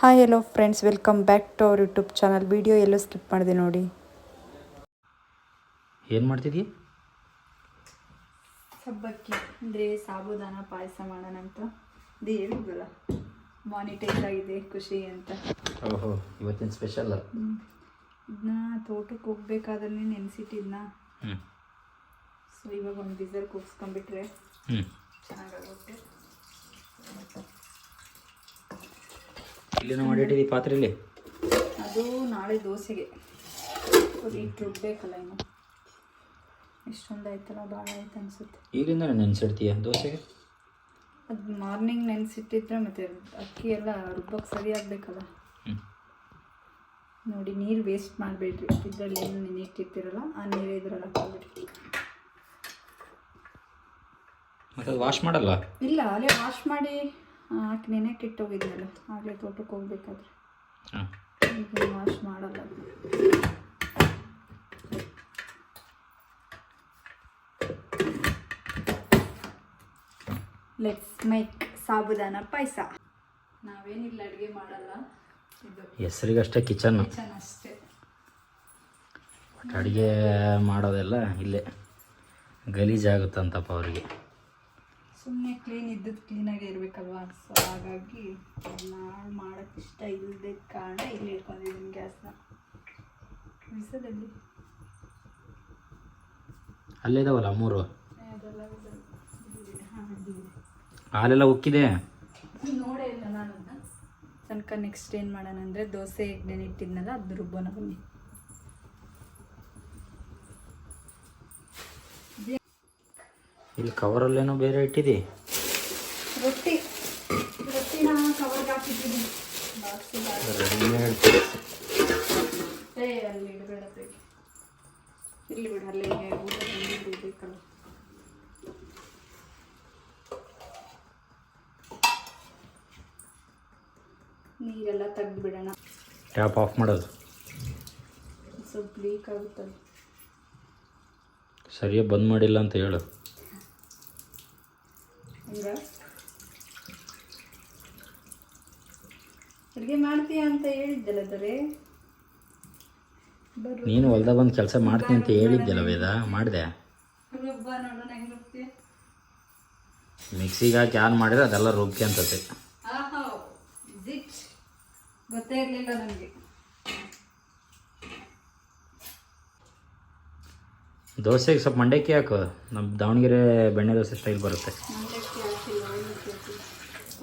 Hi hello friends, welcome back to our YouTube channel. Video ಎಲ್ಲೋ skip ಮಾಡಿದೆ ನೋಡಿ. ಏನು ಮಾಡ್ತಿದ್ದೀಯ? ಸಬ್ಬಕ್ಕಿ ಅಂದರೆ ಸಾಬುದಾನ ಪಾಯಸ ಮಾಡೋಣ ಅಂತ ಇದು ಹೇಳಿದ್ವಲ್ಲ, ಮಾನಿಟೈಸ್ ಆಗಿದೆ ಖುಷಿ ಅಂತ. ಓಹೋ, ಇವತ್ತಿನ ಸ್ಪೆಷಲ್. ಇದನ್ನ ತೋಟಕ್ಕೆ ಹೋಗ್ಬೇಕಾದ್ರೆ ನೆನೆಸಿಟ್ಟಿದ್ನ. ಸೊ ಇವಾಗ ಒಂದು ಬಿಸಲ್ ಕೂಗಿಸ್ಕೊಂಡ್ಬಿಟ್ರೆ ಚೆನ್ನಾಗಾಗುತ್ತೆ. ಇಲ್ಲೇನೋ ಮಾಡಿಟ್ಟಿದ್ದೀವಿ ಪಾತ್ರೆಯಲ್ಲಿ. ಅದು ನಾಳೆ ದೋಸೆಗೆ ಅದು ಇಟ್ಟು ರುಬ್ಬೇಕಲ್ಲ. ಇನ್ನು ಎಷ್ಟೊಂದು ಆಯ್ತಲ್ಲ, ಭಾಳ ಆಯ್ತು ಅನಿಸುತ್ತೆ. ಈಗಲಿಂದ ನೆನೆಸಿಡ್ತೀಯ ದೋಸೆಗೆ? ಅದು ಮಾರ್ನಿಂಗ್ ನೆನೆಸಿಟ್ಟಿದ್ರೆ ಮತ್ತೆ ಅಕ್ಕಿ ಎಲ್ಲ ರುಬ್ಬಕ್ಕೆ ಸರಿ ಆಗಬೇಕಲ್ಲ. ನೋಡಿ, ನೀರು ವೇಸ್ಟ್ ಮಾಡಬೇಡ್ರಿ. ಇದರಲ್ಲಿ ಏನು ನೆನೆಯಿಟ್ಟಿರ್ತೀರಲ್ಲ ಆ ನೀರು ಇದ್ರಲ್ಲಿ ಹಾಕ್ಬಿಡ್ರಿ. ಮತ್ತೆ ಅದು ವಾಶ್ ಮಾಡಲ್ಲ? ಇಲ್ಲ, ಅಲ್ಲೇ ವಾಶ್ ಮಾಡಿ ಹಾಕಿ ನೆನೆಕ್ಕೆ ಇಟ್ಟೋಗಿದ್ನಲ್ಲ ಆಗಲೇ ತೋಟಕ್ಕೆ ಹೋಗ್ಬೇಕಾದ್ರೆ. ಈಗ ವಾಶ್ ಮಾಡಲ್ಲ. ಲೆಟ್ಸ್ ಮೇಕ್ ಸಾಬುದಾನ ಪಾಯಸ. ನಾವೇನಿಲ್ಲ, ಅಡುಗೆ ಮಾಡಲ್ಲ, ಹೆಸರಿಗಷ್ಟೇ ಕಿಚನ್ ಅಷ್ಟೇ. ಬಟ್ ಅಡುಗೆ ಮಾಡೋದೆಲ್ಲ ಇಲ್ಲೇ ಗಲೀಜಾಗುತ್ತಂತಪ್ಪ ಅವರಿಗೆ. ಸುಮ್ಮನೆ ಕ್ಲೀನ್ ಇದ್ದದ್ದು ಕ್ಲೀನಾಗೇ ಇರಬೇಕಲ್ವಾ. ಸೊ ಹಾಗಾಗಿ ನಾಳೆ ಮಾಡೋಕ್ಕೆ ಇಷ್ಟ ಇಲ್ಲದೆ ಕಾರಣ ಇಲ್ಲಿ ಇಟ್ಕೊಂಡಿದ್ದೀನಿ ಗ್ಯಾಸ್ನ. ವಿಸದಲ್ಲಿ ಅಲ್ಲೇ ಇದಾವಲ್ಲ ಮೂರು, ಹಾಲೆಲ್ಲ ಉಕ್ಕಿದೆ. ನೋಡೇ ಇಲ್ಲ ನಾನು ತನಕ. ನೆಕ್ಸ್ಟ್ ಏನು ಮಾಡೋಣ ಅಂದರೆ ದೋಸೆ ನೆನಿಟ್ಟಿದ್ನಲ್ಲ ಅದು ರುಬ್ಬೋಣ ಬನ್ನಿ. ಇಲ್ಲಿ ಕವರಲ್ಲೇನೋ ಬೇರೆ ಇಟ್ಟಿದೆ. ರೊಟ್ಟಿನ ಕವರ್ಗೆ ಹಾಕಿದ್ದೀನಿ. ರೆಡಿಮೇಡ್. ಅಲ್ಲಿ ಇಡಬೇಡ, ಇಲ್ಲಿ ಬಿಡು, ಅಲ್ಲೇ ಊಟ ಬೇಕಲ್ಲ. ನೀರೆಲ್ಲ ತೆಗ್ದು ಬಿಡೋಣ. ಟ್ಯಾಪ್ ಆಫ್ ಮಾಡೋದು. ಸ್ವಲ್ಪ ಲೀಕ್ ಆಗುತ್ತಲ್ಲ. ಸರಿಯಾಗಿ ಬಂದ್ ಮಾಡಿಲ್ಲ ಅಂತ ಹೇಳು. ಹಂಗ ಅಡುಗೆ ಮಾಡ್ತೀಯ ಅಂತ ಹೇಳಿದ್ದಲ್ಲ ದೊರೆ. ನೀನು ಹೊಲ್ದ ಬಂದು ಕೆಲಸ ಮಾಡ್ತೀನಿ ಅಂತ ಹೇಳಿದ್ದೆಲ್ಲ ವೇದ, ಮಾಡಿದೆ. ರುಬ್ಬ ನೋಡೋಣ ಹೆಂಗೆ ರುಬ್ತೀಯ. ಮಿಕ್ಸಿಗೆ ಹಾಕಿ ಆನ್ ಮಾಡಿದ್ರೆ ಅದೆಲ್ಲ ರುಬ್ಕಿ ಅಂತತೆ. ಗೊತ್ತೇ ಇರಲಿಲ್ಲ ನನಗೆ. ದೋಸೆಗೆ ಸ್ವಲ್ಪ ಮಂಡಕ್ಕಿ ಹಾಕು. ನಮ್ಮ ದಾವಣಗೆರೆ ಬೆಣ್ಣೆ ದೋಸೆ ಸ್ಟೈಲ್ ಬರುತ್ತೆ. ಮಂಡಕ್ಕಿ ಹಾಕಿಲ್ಲ,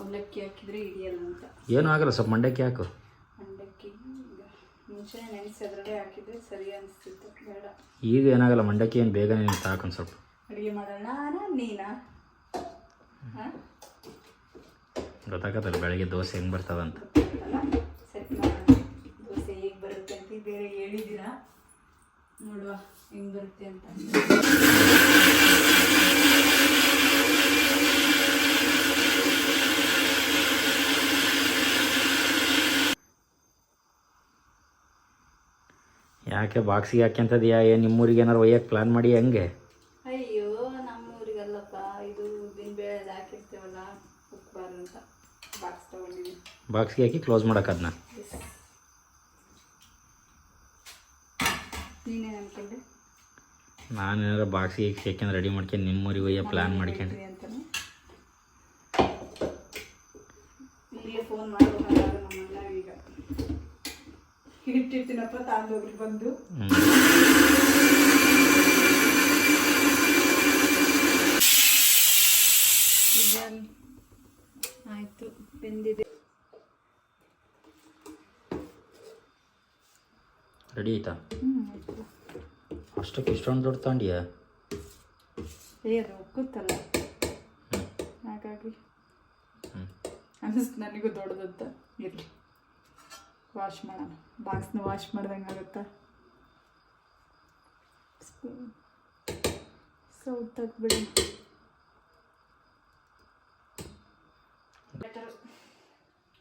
ಅವಲಕ್ಕಿ ಹಾಕಿದ್ರೆ ಹಿಡಿಯಲ್ಲ ಅಂತ. ಏನೂ ಆಗಲ್ಲ, ಸ್ವಲ್ಪ ಮಂಡಕ್ಕಿ ಹಾಕು. ಮಂಡಕ್ಕಿ ಮುಂಚೆ ನೆನೆಸಿ ಅದರಲ್ಲೇ ಹಾಕಿದ್ರೆ ಸರಿ ಅನಿಸ್ತಿತ್ತು. ಬೇಡ, ಈಗ ಏನಾಗಲ್ಲ, ಮಂಡಕ್ಕಿ ಏನು ಬೇಗನೆ ನಿಂತು ಹಾಕೊಂಡು ಸ್ವಲ್ಪ ಅಡುಗೆ ಮಾಡೋಣ. ನೀನಾ ಗೊತ್ತಾಗತ್ತಲ್ಲ ಬೆಳಗ್ಗೆ ದೋಸೆ ಹೆಂಗೆ ಬರ್ತಾವಂತ. ಸೆಟ್ ಮಾಡೋಣ. ದೋಸೆ ಹೇಗೆ ಬರುತ್ತೆ ಅಂತ ಬೇರೆ ಹೇಳಿದ್ದೀರಾ, ನೋಡುವ ಹೆಂಗೆ ಬರುತ್ತೆ ಅಂತ. ಯಾಕೆ ಬಾಕ್ಸಿಗೆ ಹಾಕ್ಯಂತದ್ಯಾ? ಏನು ನಿಮ್ಮೂರಿಗೆ ಏನಾರು ಒಯ್ಯಕ್ಕೆ ಪ್ಲ್ಯಾನ್ ಮಾಡಿ ಹೆಂಗೆ? ಅಯ್ಯೋ, ನಮ್ಮೂರಿಗಲ್ಲಪ್ಪ, ಇದು ದಿನಬೇಳೆ ಹಾಕಿರ್ತೇವಲ್ಲ, ಉಪ್ಪಾರು ಅಂತ ಬಾಕ್ಸ್ ತೊಗೊಂಡಿದ್ದೀನಿ. ಬಾಕ್ಸಿಗೆ ಹಾಕಿ ಕ್ಲೋಸ್ ಮಾಡೋಕ್ಕದನ್ನ. ನೀನೇನು ಅನ್ಕೊಂಡೆ? ನಾನು ಏನಾರು ಬಾಕ್ಸಿಗೆ ಹಾಕ್ಯಂದು ರೆಡಿ ಮಾಡ್ಕೊಂಡು ನಿಮ್ಮೂರಿಗೆ ಒಯ್ಯೋ ಪ್ಲ್ಯಾನ್ ಮಾಡ್ಕೊಂಡು ಅಂತಾನೆ ಇಲ್ಲಿಗೆ ಫೋನ್ ಮಾಡ್ಬೇಕಲ್ಲ ನಮ್ಮನ್ನ. ಈಗ ಇಟ್ಟಿರ್ತೀನಪ್ಪ, ತಾಂದೋಗ್ರಿ ಬಂದು. ಆಯಿತು, ಬೆಂದಿದೆ. ರೆಡಿ ಆಯ್ತಾ? ಆಯಿತು. ಅಷ್ಟಕ್ಕೆ ಇಷ್ಟೊಂದು ದೊಡ್ಡ ತಗೊಂಡಿಯಾ? ಅದು ಒಕ್ಕುತ್ತಲ್ಲ, ಹಾಗಾಗಿ ಅನ್ನಿಸ್ತು ನನಗೂ ದೊಡ್ಡದಂತ. ಇರಲಿ, ವಾಶ್ ಮಾಡೋಣ. ಬಾಕ್ಸ್ನ ವಾಶ್ ಮಾಡ್ದಂಗೆ ಆಗುತ್ತಾ. ಸೌಟ್ ತೆಗ್ದ್ಬಿಡಿ.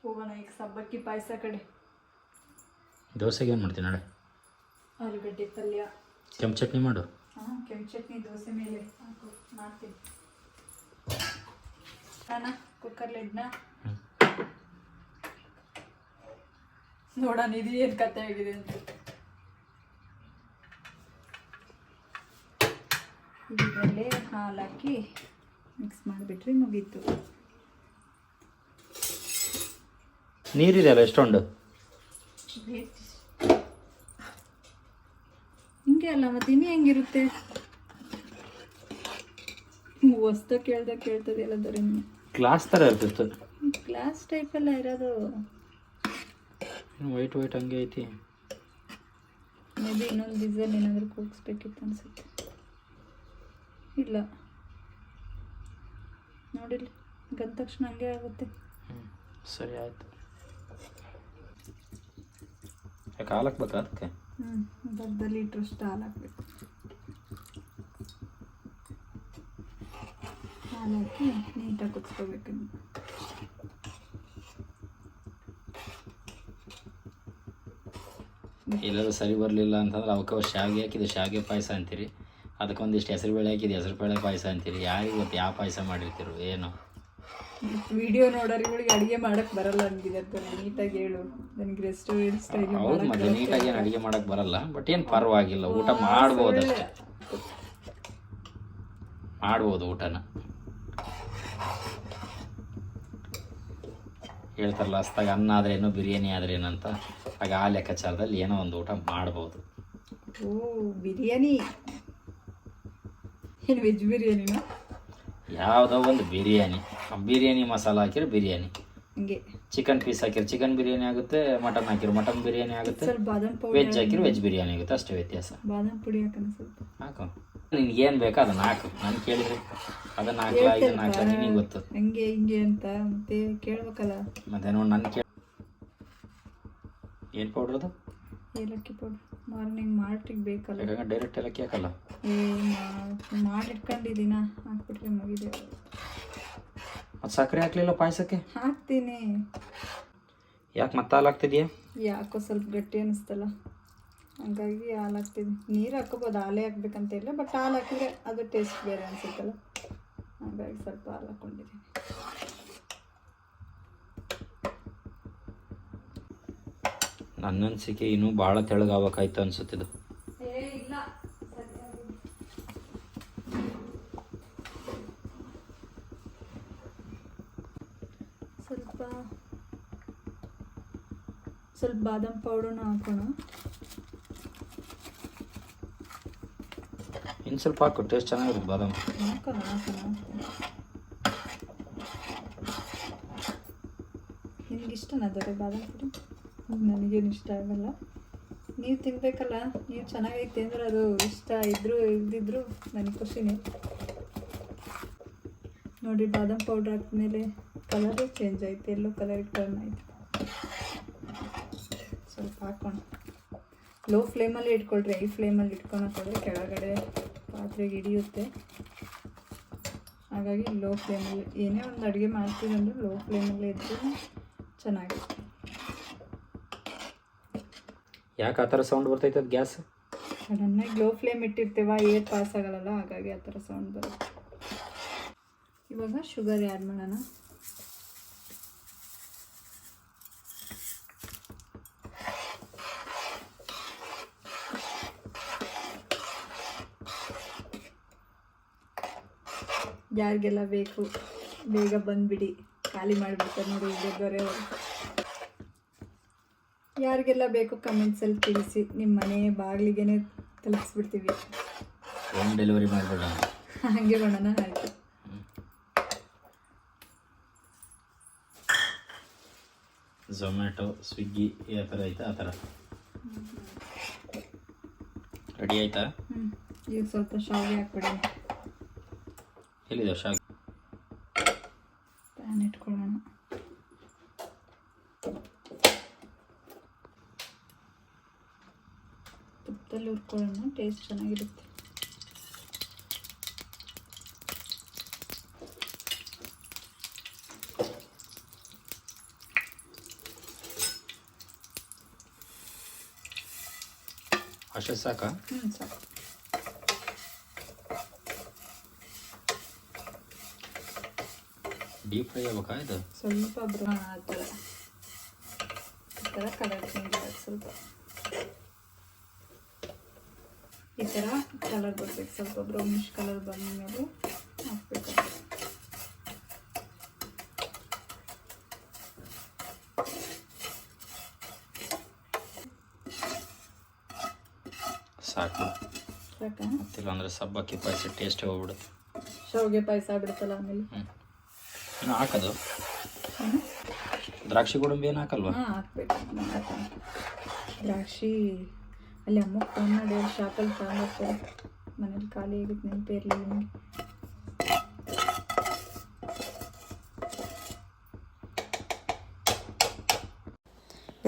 ಹೋಗೋಣ ಈಗ ಸಬ್ಬಕ್ಕಿ ಪಾಯಸ ಕಡೆ. ದೋಸೆಗೆ ಏನು ಮಾಡ್ತೀನಿ ನಾಳೆ? ಆಲೂಗಡ್ಡೆ ಪಲ್ಯ, ಕೆಂಪು ಚಟ್ನಿ ಮಾಡು. ಕೆಂಪು ಚಟ್ನಿ ದೋಸೆ ಮೇಲೆ ಹಾಕು, ಮಾಡ್ತೀನಿ. ನಾನು ಕುಕ್ಕರ್ಲಿಡ್ನ ನೋಡೋಣ ಇದು ಏನು ಕತೆ ಆಗಿದೆ ಅಂತ. ಇದರಲ್ಲೇ ಹಾಲು ಹಾಕಿ ಮಿಕ್ಸ್ ಮಾಡಿಬಿಟ್ರೆ ಮುಗೀತು. ನೀರಿದೆಯಲ್ಲ ಎಷ್ಟೊಂದು ಹಿಂಗೆ ಅಲ್ಲ ಮತ್ತೆ ಇನ್ನು ಹೆಂಗಿರುತ್ತೆ? ಹೊಸ್ತ ಕೇಳ್ತದೆ ಎಲ್ಲ ದೊರೆ ಗ್ಲಾಸ್ ಥರ ಇರ್ತಿತ್ತು. ಗ್ಲಾಸ್ ಟೈಪೆಲ್ಲ ಇರೋದು. ವೈಟ್ ಹಂಗೆ ಐತಿ. ಮೇ ಬಿ ಇನ್ನೊಂದು ಡೀಸೆಲ್ ಏನಾದರೂ ಕೂಗಿಸ್ಬೇಕಿತ್ತು ಅನ್ಸುತ್ತೆ. ಇಲ್ಲ ನೋಡಿಲ್ಲ, ಗಂದ ತಕ್ಷಣ ಹಂಗೆ ಆಗುತ್ತೆ. ಸರಿ ಆಯ್ತು. ಯಾಕೆ ಹಾಲು ಹಾಕ್ಬೇಕಾ ಅದಕ್ಕೆ? ಅರ್ಧ ಲೀಟ್ರಷ್ಟು ಹಾಲು ಹಾಕಬೇಕು. ಹಾಲು ಹಾಕಿ ನೀಟಾಗಿ ಕುದಿಸ್ಕೋಬೇಕು. ಎಲ್ಲರೂ ಸರಿ ಬರಲಿಲ್ಲ ಅಂತಂದ್ರೆ ಅವಕ್ಕೆ ಶಾವಿಗೆ ಹಾಕಿದ್ದು ಶಾವಿಗೆ ಪಾಯಸ ಅಂತೀರಿ, ಅದಕ್ಕೊಂದಿಷ್ಟು ಹೆಸರು ಬೇಳೆ ಹಾಕಿದ್ದು ಹೆಸರು ಬೇಳೆ ಪಾಯಸ ಅಂತೀರಿ. ಯಾರಿಗೆ ಗೊತ್ತು ಯಾವ ಪಾಯಸ ಮಾಡಿರ್ತೀರೋ ಏನು? ವಿಡಿಯೋ ನೋಡೋರಿಗೆ ಅಡುಗೆ ಮಾಡಕ್ಕೆ ಬರಲ್ಲ ಅನ್ಗಿದತ್ತ. ನೀಟಾಗಿ ಹೇಳು, ನನಗೆ ರೆಸ್ಟೋರೆಂಟ್ ಸ್ಟೈಲ್. ಹೌದು, ಮತ್ತೆ ನೀಟಾಗಿ ಏನು ಅಡುಗೆ ಮಾಡೋಕ್ಕೆ ಬರಲ್ಲ, ಬಟ್ ಏನು ಪರವಾಗಿಲ್ಲ, ಊಟ ಮಾಡ್ಬೋದು ಅಷ್ಟೇ. ಮಾಡ್ಬೋದು ಊಟನ. ಹೇಳ್ತಾರಲ್ಲ ಅಷ್ಟಾಗ ಅನ್ನ ಆದ್ರೇನು ಬಿರಿಯಾನಿ ಆದ್ರೇನು ಅಂತ, ಆಗ ಆ ಲೆಕ್ಕಾಚಾರದಲ್ಲಿ ಏನೋ ಒಂದು ಊಟ ಮಾಡ್ಬೋದು. ಓ ಬಿರಿಯಾನಿ ಏನು ವೆಜ್ ಬಿರಿಯಾನಿನ? ಯಾವುದೋ ಒಂದು ಬಿರಿಯಾನಿ ಮಸಾಲ ಹಾಕಿರೋ ಬಿರಿಯಾನಿ. ಹಂಗೆ ಚಿಕನ್ ಪೀಸ್ ಹಾಕಿರೋ ಚಿಕನ್ ಬಿರಿಯಾನಿ ಆಗುತ್ತೆ, ಮಟನ್ ಹಾಕಿರೋ ಮಟನ್ ಬಿರಿಯಾನಿ ಆಗುತ್ತೆ, ಸ್ವಲ್ಪ ಬಾದಾಮ್ ಪೌಡರ್ ವೆಜ್ ಹಾಕಿರೋ ವೆಜ್ ಬಿರಿಯಾನಿ ಆಗುತ್ತೆ. ಅಷ್ಟೇ ವ್ಯತ್ಯಾಸ. ಬಾದಾಮ್ ಪುಡಿ ಹಾಕೋಣ ಸ್ವಲ್ಪ. ಹಾಕು, ನಿನ್ಗೆ ಏನು ಬೇಕೋ ಅದನ್ನು ಹಾಕು. ನಾನು ಕೇಳಿದ್ರೆ ಅದನ್ನು ಹಾಕ್ಲಾ ಇದನ್ನು ಹಾಕ್ಲಾ ನಿನಗೆ ಗೊತ್ತು. ಹಂಗೆ ಹಿಂಗೆ ಅಂತ ಮತ್ತೆ ಕೇಳ್ಬೇಕಲ್ಲ. ಮತ್ತೆ ನೋಡಿ ನನ್ನ ಏನು ಪೌಡ್ರ್ ಅದು? ಏಲಕ್ಕಿ ಪೌಡ್ರ್. ಮಾರ್ನಿಂಗ್ ಮಾಡ್ಲಿಕ್ಕೆ ಬೇಕಲ್ಲ. ಯಾಕಂದ್ರೆ ಡೈರೆಕ್ಟ್ ಏಲಕ್ಕಿ ಹಾಕಲ್ಲ. ಮಾಡಿಟ್ಕೊಂಡಿದ್ದೀನ, ಹಾಕ್ಬಿಟ್ರೆ ಮುಗಿದೆ. ಮತ್ತು ಸಕ್ಕರೆ ಹಾಕ್ಲಿಲ್ಲ ಪಾಯಸಕ್ಕೆ? ಹಾಕ್ತೀನಿ. ಯಾಕೆ ಮತ್ತೆ ಹಾಲು ಹಾಕ್ತಿದ್ಯಾ? ಯಾಕೋ ಸ್ವಲ್ಪ ಗಟ್ಟಿ ಅನ್ನಿಸ್ತಲ್ಲ, ಹಾಗಾಗಿ ಹಾಲು ಹಾಕ್ತೀನಿ. ನೀರು ಹಾಕೋಬೋದು, ಹಾಲೇ ಹಾಕ್ಬೇಕಂತ ಇಲ್ಲ, ಬಟ್ ಹಾಲು ಹಾಕಿದ್ರೆ ಅದು ಟೇಸ್ಟ್ ಬೇರೆ ಅನಿಸುತ್ತಲ್ಲ, ಹಾಗಾಗಿ ಸ್ವಲ್ಪ ಹಾಲು ಹಾಕ್ಕೊಂಡಿದ್ದೀನಿ. ನನ್ನ ಅನಿಸಿಕೆ ಇನ್ನೂ ಭಾಳ ತೆಳಗಾಗಬೇಕಾಯ್ತು ಅನ್ಸುತ್ತಿದ್ದು. ಇಲ್ಲ, ಸ್ವಲ್ಪ ಬಾದಾಮ್ ಪೌಡರ್ನ ಹಾಕೋಣ. ಇನ್ನು ಸ್ವಲ್ಪ ಹಾಕು, ಟೇಸ್ಟ್ ಚೆನ್ನಾಗಿರುತ್ತೆ ಬಾದಾಮ್. ಹಾಕೋಣ. ನಿನಗಿಷ್ಟನಾ ಅದರ ಬಾದಾಮ್ ಪುಡಿ? ನನಗೇನು ಇಷ್ಟ ಆಗಲ್ಲ. ನೀವು ತಿನ್ನಬೇಕಲ್ಲ, ನೀವು ಚೆನ್ನಾಗೈತೆ ಅಂದ್ರೆ ಅದು ಇಷ್ಟ ಇದ್ದರೂ ಇಲ್ದಿದ್ರು ನನಗೆ ಖುಷಿನೇ. ನೋಡಿ, ಬಾದಾಮ್ ಪೌಡ್ರ್ ಹಾಕಿದ್ಮೇಲೆ ಕಲರೇ ಚೇಂಜ್ ಆಯಿತು, ಎಲ್ಲೋ ಕಲರಿಗೆ ಟರ್ನ್ ಆಯಿತು. ಸ್ವಲ್ಪ ಹಾಕೋಣ. ಲೋ ಫ್ಲೇಮಲ್ಲಿ ಇಟ್ಕೊಳ್ರಿ, ಹೈ ಫ್ಲೇಮಲ್ಲಿ ಇಟ್ಕೊಳಕ್ಕೋದ್ರೆ ಕೆಳಗಡೆ ಪಾತ್ರೆಗೆ ಹಿಡಿಯುತ್ತೆ. ಹಾಗಾಗಿ ಲೋ ಫ್ಲೇಮಲ್ಲಿ ಏನೇ ಒಂದು ಅಡುಗೆ ಮಾಡ್ತೀವಿ ಅಂದರೆ ಲೋ ಫ್ಲೇಮಲ್ಲೇ ಇದ್ದರೆ ಚೆನ್ನಾಗಿರುತ್ತೆ. ಯಾಕೆ ಆ ಥರ ಸೌಂಡ್ ಬರ್ತೈತೆ ಅದು ಗ್ಯಾಸ್? ಸಡನ್ನಾಗಿ ಲೋ ಫ್ಲೇಮ್ ಇಟ್ಟಿರ್ತೀವ, ಏರ್ ಪಾಸ್ ಆಗಲ್ಲ, ಹಾಗಾಗಿ ಆ ಥರ ಸೌಂಡ್ ಬರುತ್ತೆ. ಇವಾಗ ಶುಗರ್ ಆ್ಯಡ್ ಮಾಡೋಣ. ಯಾರಿಗೆಲ್ಲ ಬೇಕು ಬೇಗ ಬಂದುಬಿಡಿ, ಖಾಲಿ ಮಾಡಿಬಿಡ್ತಾರೆ ನೋಡಿ ಇದ್ದವರೇ. ಯಾರಿಗೆಲ್ಲ ಬೇಕು ಕಮೆಂಟ್ಸಲ್ಲಿ ತಿಳಿಸಿ, ನಿಮ್ಮ ಮನೆ ಬಾಗಿಲಿಗೆ ತಲುಪಿಸ್ಬಿಡ್ತೀವಿ. ಹೋಮ್ ಡೆಲಿವರಿ ಮಾಡಿಬಿಡೋಣ. ಹಾಗೆ ಮಾಡೋಣ. ಆಯಿತು. ಝೊಮ್ಯಾಟೊ, ಸ್ವಿಗ್ಗಿ ಯಾವ ಥರ ಐತಾ ಆ ಥರ ರೆಡಿ ಆಯಿತಾ? ಈಗ ಸ್ವಲ್ಪ ಶಾವಿಗೆ ಹಾಕ್ಬಿಡಿ. ಎಲ್ಲಿದೆ ಶಾವಿಗೆ? ಪ್ಯಾನ್ ಇಟ್ಕೊಳ್ಳೋಣ. ತುಪ್ಪದಲ್ಲಿ ಹುರ್ಕೊಳ್ಳೋಣ, ಟೇಸ್ಟ್ ಚೆನ್ನಾಗಿರುತ್ತೆ. ಅಷ್ಟೇ ಸಾಕಾ? ಸಾಕು. ಡೀಪ್ ಫ್ರೈ ಆಗ್ಬೇಕಾ ಇದು? ಸ್ವಲ್ಪ ಆ ಥರ ಥರ ಕಲರ್ ಚೇಂಜ್ ಆಗುತ್ತೆ ಸ್ವಲ್ಪ. ಈ ಥರ ಕಲರ್ ಬರ್ಬೇಕು, ಸ್ವಲ್ಪ ಬ್ರೌನಿಷ್ ಕಲರ್ ಬಂದಮೇಲೆ ಹಾಕ್ಬೇಕು. ಸಾಕು. ಸಾಕಾ? ಮತ್ತಿಲ್ಲ ಅಂದರೆ ಸಬ್ಬಕ್ಕಿ ಪಾಯಸ ಟೇಸ್ಟ್ ಹೋಗ್ಬಿಡುತ್ತೆ. ಶಾವಿಗೆ ಪಾಯಸ ಆಗ್ಬಿಡುತ್ತಲ್ಲ ಆಮೇಲೆ. ಇನ್ನು ಹಾಕೋದು ದ್ರಾಕ್ಷಿ ಗೋಡಂಬಿ ಏನು ಹಾಕಲ್ವಾ? ಹಾಂ ಹಾಕ್ಬೇಕು. ದ್ರಾಕ್ಷಿ ಅಲ್ಲಿ ಅಮ್ಮಕ್ಕೆ ಫೋನ್ ಮಾಡಿ ಶಾಪಲ್ಲಿ ತಗೊಂಡ್ಬರ್ತಾರೆ. ಮನೇಲಿ ಖಾಲಿ ಆಗಿತ್ತು, ನೆನಪೇ ಇರಲಿಲ್ಲ ನಿಮಗೆ.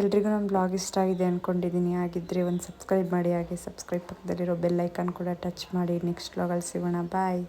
ಎಲ್ರಿಗೂ ನಮ್ಮ ಬ್ಲಾಗ್ ಇಷ್ಟ ಆಗಿದೆ ಅಂದ್ಕೊಂಡಿದ್ದೀನಿ. ಆಗಿದ್ದರೆ ಒಂದು ಸಬ್ಸ್ಕ್ರೈಬ್ ಮಾಡಿ, ಹಾಗೆ ಸಬ್ಸ್ಕ್ರೈಬ್ ಪಕ್ಕದಲ್ಲಿರೋ ಬೆಲ್ ಐಕಾನ್ ಕೂಡ ಟಚ್ ಮಾಡಿ. ನೆಕ್ಸ್ಟ್ ಬ್ಲಾಗಲ್ಲಿ ಸಿಗೋಣ. ಬಾಯ್.